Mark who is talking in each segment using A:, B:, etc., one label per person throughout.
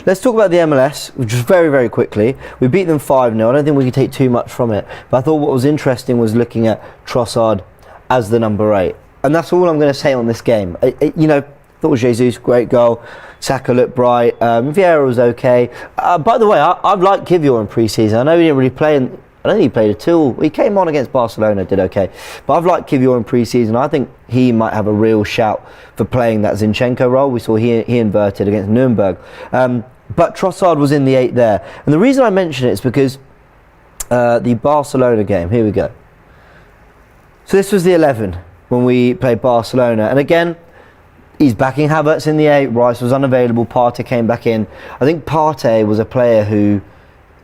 A: Let's talk about the MLS, just very, very quickly. We beat them 5-0. I don't think we can take too much from it. But I thought what was interesting was looking at Trossard as the number 8. And that's all I'm going to say on this game. You know, thought Jesus, great goal. Saka looked bright. Vieira was okay. By the way, I've liked Kivior in pre-season. I know he didn't really play I don't think he played at all. He came on against Barcelona, did okay. But I've liked Kivior in pre-season. I think he might have a real shout for playing that Zinchenko role. We saw he inverted against Nuremberg. But Trossard was in the 8 there. And the reason I mention it is because the Barcelona game, here we go. So this was the 11 when we played Barcelona. And again, he's backing Havertz in the 8. Rice was unavailable. Partey came back in. I think Partey was a player who,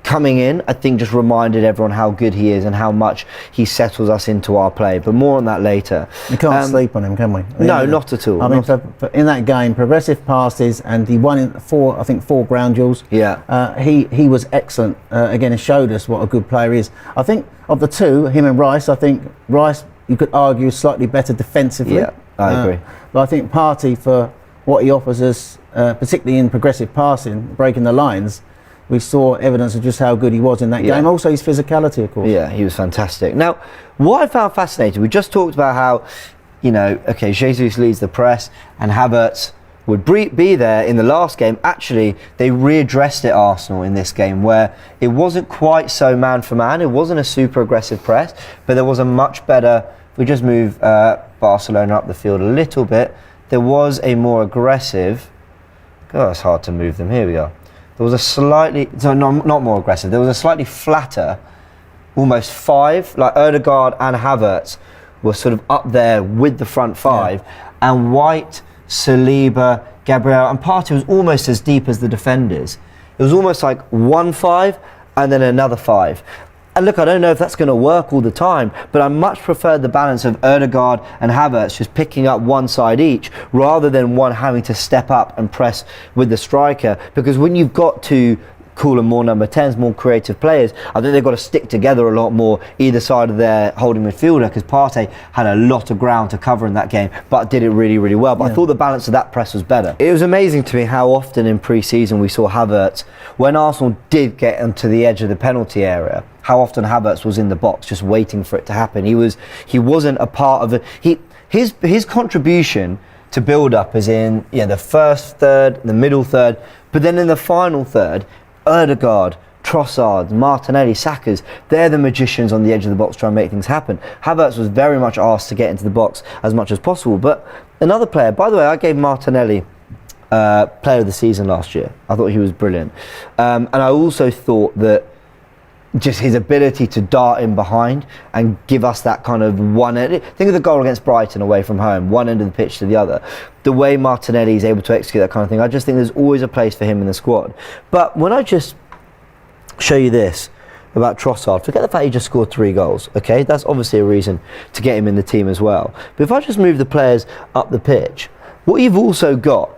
A: coming in, I think just reminded everyone how good he is and how much he settles us into our play. But more on that later.
B: We can't sleep on him, can we?
A: No, not at all.
B: I mean, for in that game, progressive passes, and he won in 4 ground duels.
A: Yeah.
B: He was excellent. Again, it showed us what a good player he is. I think of the two, him and Rice, I think Rice, you could argue, is slightly better defensively.
A: Yeah, I agree.
B: But I think Partey, for what he offers us, particularly in progressive passing, breaking the lines, we saw evidence of just how good he was in that game. Also his physicality, of course.
A: Yeah, he was fantastic. Now, what I found fascinating, we just talked about how, you know, okay, Jesus leads the press and Havertz would be there in the last game. Actually, they readdressed it, Arsenal, in this game, where it wasn't quite so man for man. It wasn't a super aggressive press, but there was a much better, if we just move Barcelona up the field a little bit, there was a more aggressive, God, it's hard to move them, here we go. There was a slightly, so not more aggressive, there was a slightly flatter, almost 5, like Ødegaard and Havertz were sort of up there with the front 5, and White, Saliba, Gabriel and Partey was almost as deep as the defenders. It was almost like 1-5 and then another 5. And look, I don't know if that's going to work all the time, but I much prefer the balance of Ødegaard and Havertz just picking up one side each, rather than one having to step up and press with the striker. Because when you've got to call them more number 10s, more creative players, I think they've got to stick together a lot more either side of their holding midfielder, because Partey had a lot of ground to cover in that game, but did it really, really well. But I thought the balance of that press was better. It was amazing to me how often in pre-season we saw Havertz, when Arsenal did get onto the edge of the penalty area, how often Havertz was in the box just waiting for it to happen. He wasn't a part of it. His contribution to build up is in the first third, the middle third, but then in the final third, Ødegaard, Trossard, Martinelli, Saka's, they're the magicians on the edge of the box trying to make things happen. Havertz was very much asked to get into the box as much as possible. But another player, by the way, I gave Martinelli player of the season last year. I thought he was brilliant. And I also thought that just his ability to dart in behind and give us that kind of one end. Think of the goal against Brighton away from home, one end of the pitch to the other. The way Martinelli is able to execute that kind of thing, I just think there's always a place for him in the squad. But when I just show you this about Trossard, forget the fact he just scored 3 goals, okay? That's obviously a reason to get him in the team as well. But if I just move the players up the pitch, what you've also got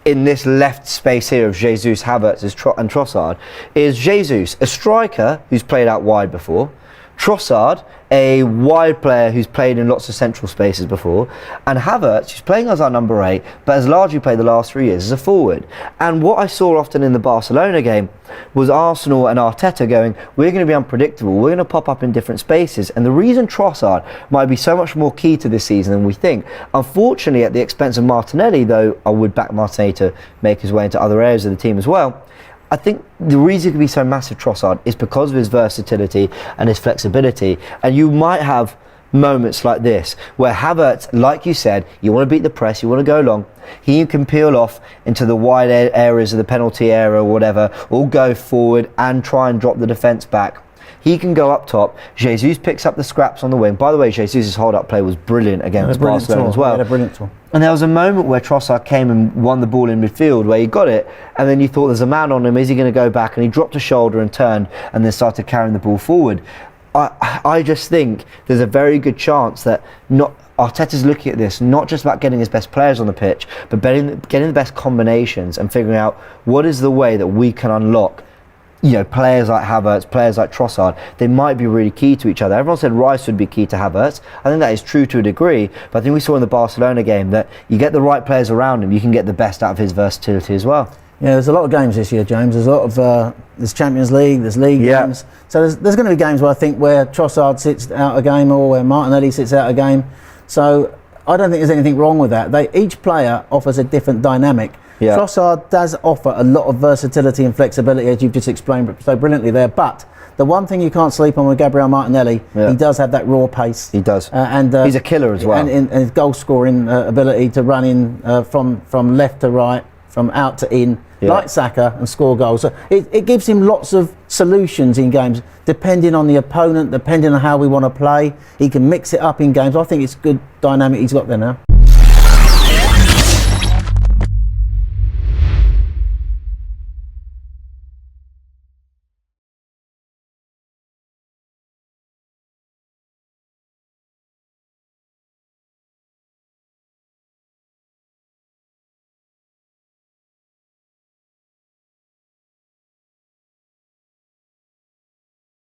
A: in this left space here of Jesus, Havertz and Trossard is Jesus, a striker who's played out wide before, Trossard, a wide player who's played in lots of central spaces before, and Havertz, who's playing as our number 8, but has largely played the last 3 years as a forward. And what I saw often in the Barcelona game was Arsenal and Arteta going, we're going to be unpredictable, we're going to pop up in different spaces. And the reason Trossard might be so much more key to this season than we think, unfortunately at the expense of Martinelli, though I would back Martinelli to make his way into other areas of the team as well, I think the reason he can be so massive, Trossard, is because of his versatility and his flexibility. And you might have moments like this where Havertz, like you said, you want to beat the press, you want to go long, he can peel off into the wide areas of the penalty area or whatever, or go forward and try and drop the defence back. He can go up top. Jesus picks up the scraps on the wing. By the way, Jesus' hold-up play was brilliant against Barcelona as well.
B: He had a brilliant tour.
A: And there was a moment where Trossard came and won the ball in midfield where he got it, and then you thought there's a man on him, is he going to go back? And he dropped a shoulder and turned and then started carrying the ball forward. I just think there's a very good chance that Arteta's looking at this not just about getting his best players on the pitch, but getting the best combinations and figuring out what is the way that we can unlock players like Havertz, players like Trossard. They might be really key to each other. Everyone said Rice would be key to Havertz. I think that is true to a degree, but I think we saw in the Barcelona game that you get the right players around him, you can get the best out of his versatility as well.
B: Yeah, there's a lot of games this year, James. There's a lot of there's Champions League, there's league games. So there's going to be games where I think where Trossard sits out a game or where Martinelli sits out a game. So I don't think there's anything wrong with that. Each player offers a different dynamic.
A: Yeah.
B: Trossard does offer a lot of versatility and flexibility, as you've just explained so brilliantly there. But the one thing you can't sleep on with Gabriel Martinelli, he does have that raw pace.
A: He does.
B: And
A: he's a killer as well.
B: And his goal scoring ability to run in from left to right, from out to in, like Saka, and score goals. So it gives him lots of solutions in games, depending on the opponent, depending on how we want to play. He can mix it up in games. I think it's good dynamic he's got there now.